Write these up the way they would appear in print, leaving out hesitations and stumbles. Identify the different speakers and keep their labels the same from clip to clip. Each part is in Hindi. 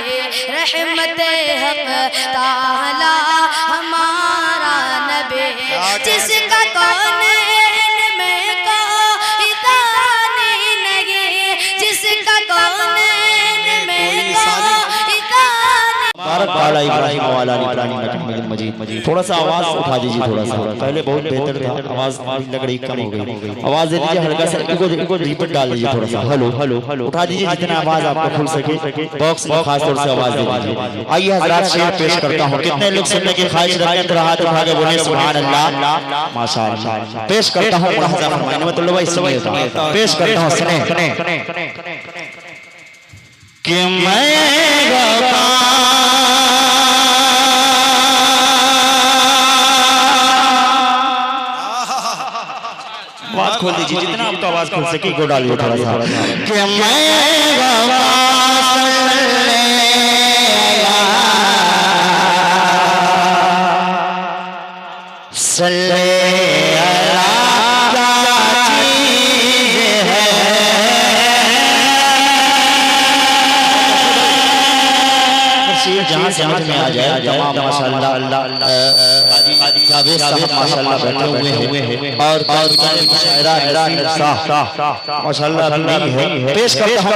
Speaker 1: रहमत हक ताला हमारा नबी, जिसका कौनैन में कोई दानी नहीं, जिसका कौनैन में कोई दानी।
Speaker 2: बारक वाला इब्राहिम वाला इब्राहिम मजीद थोड़ा सा आवाज उठा दीजिए, थोड़ा सा पहले बहुत बेहतर था, आवाज लग रही कम हो गई, आवाज दे दीजिए हल्का सा, इनको रिपीट डाल दीजिए, थोड़ा सा हेलो हेलो उठा दीजिए जितना आवाज आपको खुल सके, बॉक्स में खास तौर से आवाज दे दीजिए। आइए हजरात शेर पेश करता हूं, कितने लोग सुनने की ख्वाहिश रखते हैं हाथ उठा के बोले सुभान अल्लाह माशाअल्लाह। पेश करता हूं मतलब भाई पेश करता हूं, सुने कि मैं आवाज खोल दीजिए, जितना आपको आवाज खोल सके को डालिए थोड़ा सा कि मैं जहाँ समझ में आ जाए जमा माशाअल्लाह जावेद साहब माशाअल्लाह बैठे हुए हैं और शायरा माशाअल्लाह है, पेश करता हूं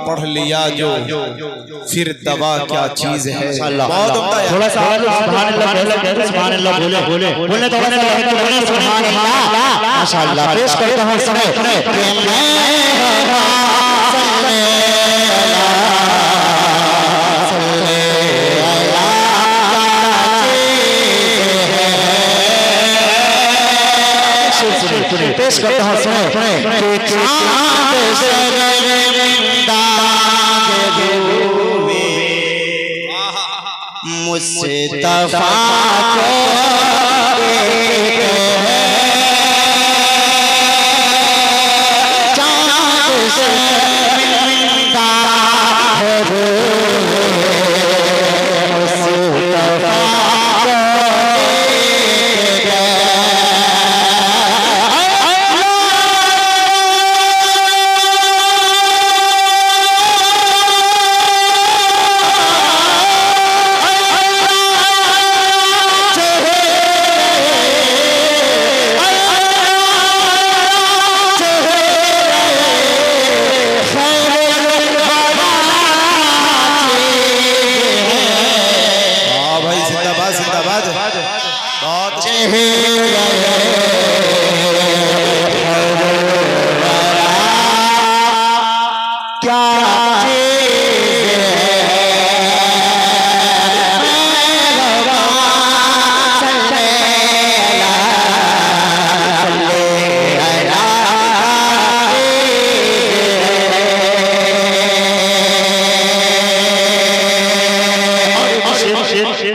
Speaker 3: पढ़ लिया जो फिर दवा क्या चीज है।
Speaker 2: बहुत थोड़ा सा सुभान अल्लाह बोले थोड़ा सा सुभान अल्लाह माशाअल्लाह। पेश करता हूं सुने पेश करता हूं सुने मुस्तफा को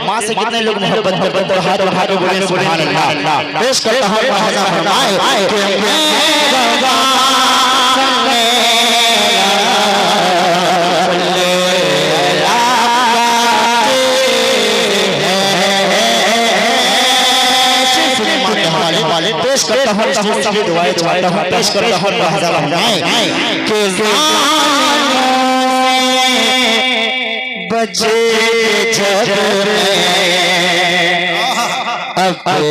Speaker 2: माँ से कितने लोग मोहब्बत करते हैं, हाथ उठा के बोले सुभान अल्लाह। पेश करता हूं पेश करता हूं दुआएं चाहता हूं, पेश करता हूं बचे जब अपने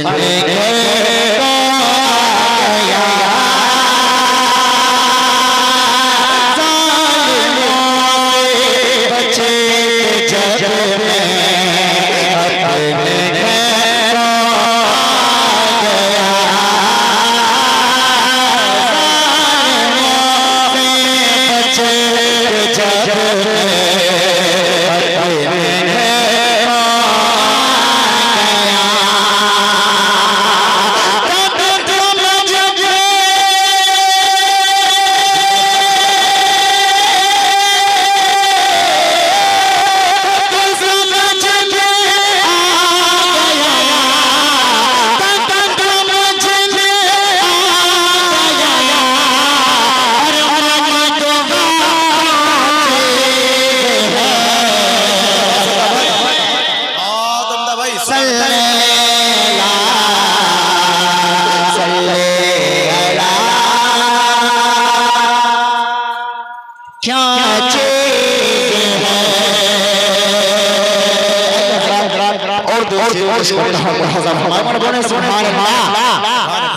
Speaker 2: पेश करता हूं हज़ार हमारे बोले सुभान अल्लाह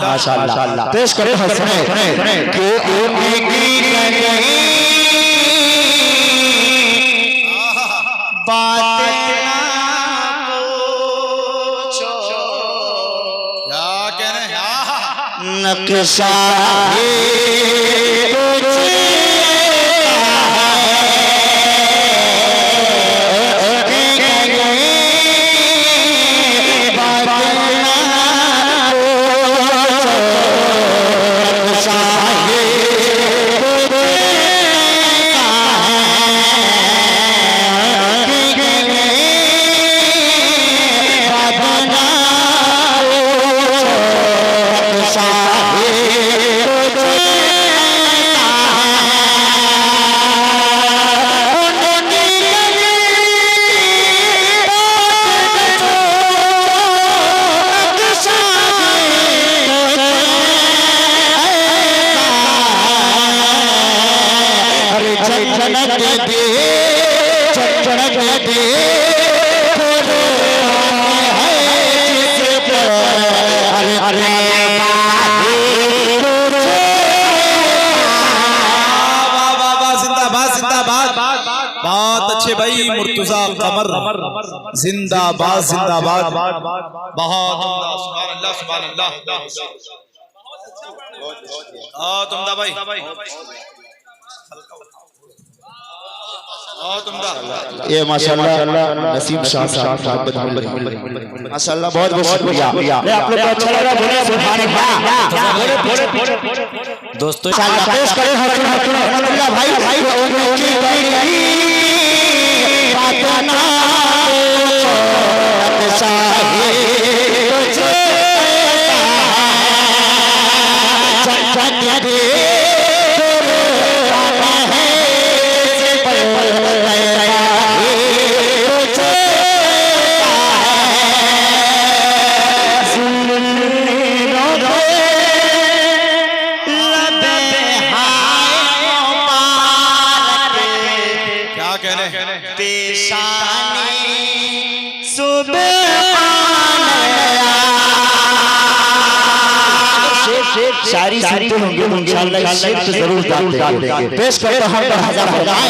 Speaker 2: माशाअल्लाह पेश करे हसने के एक बात नक्शा
Speaker 3: भाई मुर्तजा कमर जिंदाबाद जिंदाबाद बहुत सुभान अल्लाह सुभान अल्लाह तुमदा भाई
Speaker 2: ये माशाअल्लाह नसीब शाह साहब माशाअल्लाह बहुत बहुत शुक्रिया आप लोग को अच्छा लगा बोले सुभान अल्लाह दोस्तों पेश करें अल्लाह भाई बातना शायरी सुनते होंगे इंशाअल्लाह शेर तो जरूर गाते देंगे पेश करता हूं हज़ार हज़ार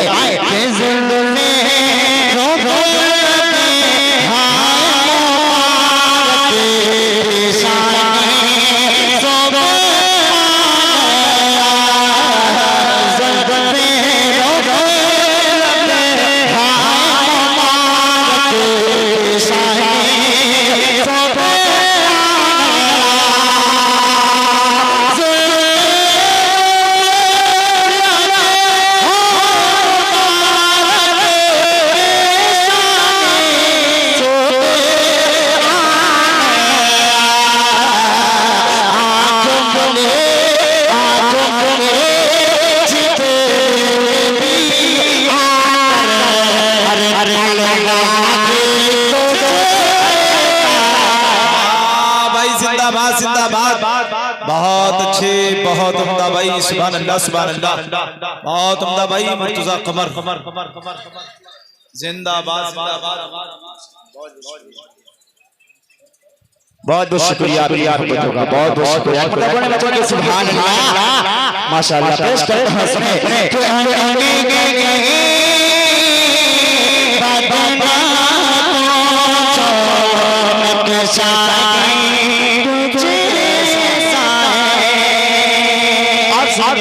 Speaker 2: बहुत अच्छे बहुत उम्दा भाई सुभान अल्लाह बहुत उम्दा भाई मुर्तजा कमर जिंदाबाद बहुत बहुत शुक्रिया आप बच्चों का बहुत बहुत शुक्रिया सुभान अल्लाह माशाअल्लाह पेश करें हंसने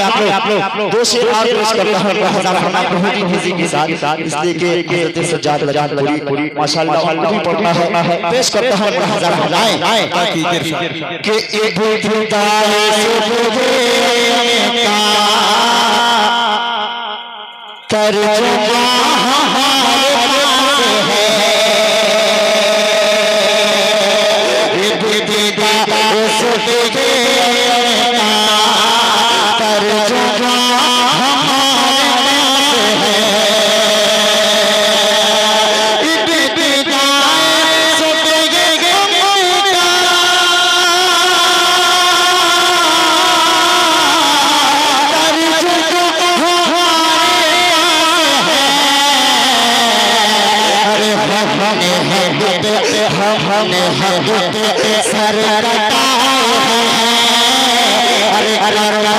Speaker 2: आप लोग दो शेर और पेश करता हूं बहुत ही खुशी के साथ इसलिए कि हज़रत सज्जाद पूरी माशाअल्लाह भी पढ़ना है पेश करता हूं हज़ार हज़ार कि एक खुदा तर्जुमा हमने हक के सर कटाए हैं, अरे करबला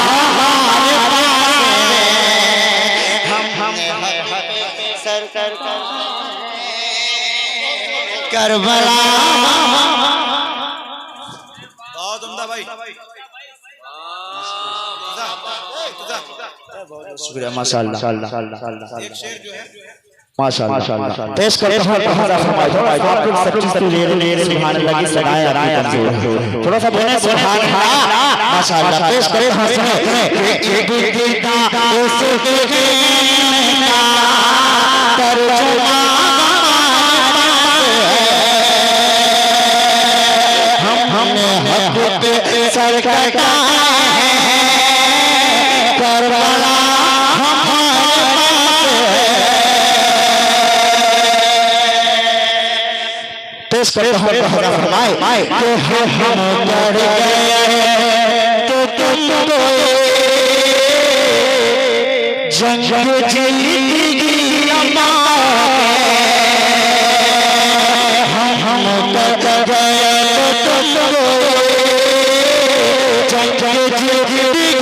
Speaker 2: हमारे पास है, हमने हक के सर करबला।
Speaker 3: बहुत उम्दा भाई।
Speaker 2: शुक्रिया माशाअल्लाह
Speaker 3: एक शेर जो है
Speaker 2: माशाअल्लाह पेश करें सुभान अल्लाह की सदाएं थोड़ा सा बोले सुभान अल्लाह माशाअल्लाह पेश करें एक दीदा उसके तर्जुमा हमने हक पे सर कटाए हैं, करबला पेश करे फरमाए कि हम डर गए तो तुम जंग जीती हम डर गए तो तुम जंग जीती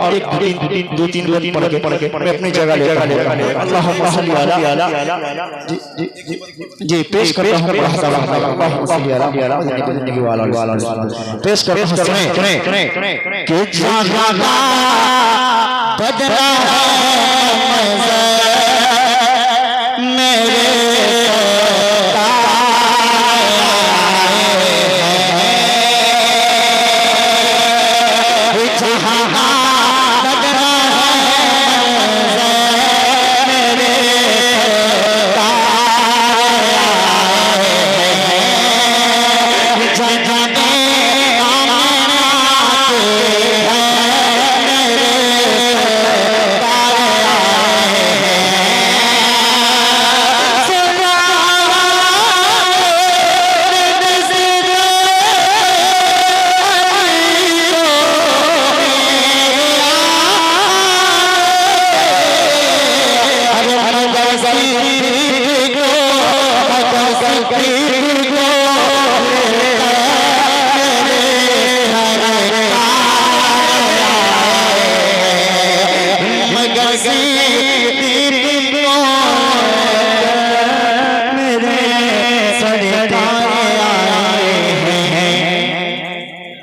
Speaker 2: और दो तीन पढ़ के मैं अपनी जगह लेता हूं। अल्लाहुम्मा सल्ली अला जी पेश करता हूं अल्लाहुम्मा सल्ली अला पेश करता हूं सुने कि जहां बदला है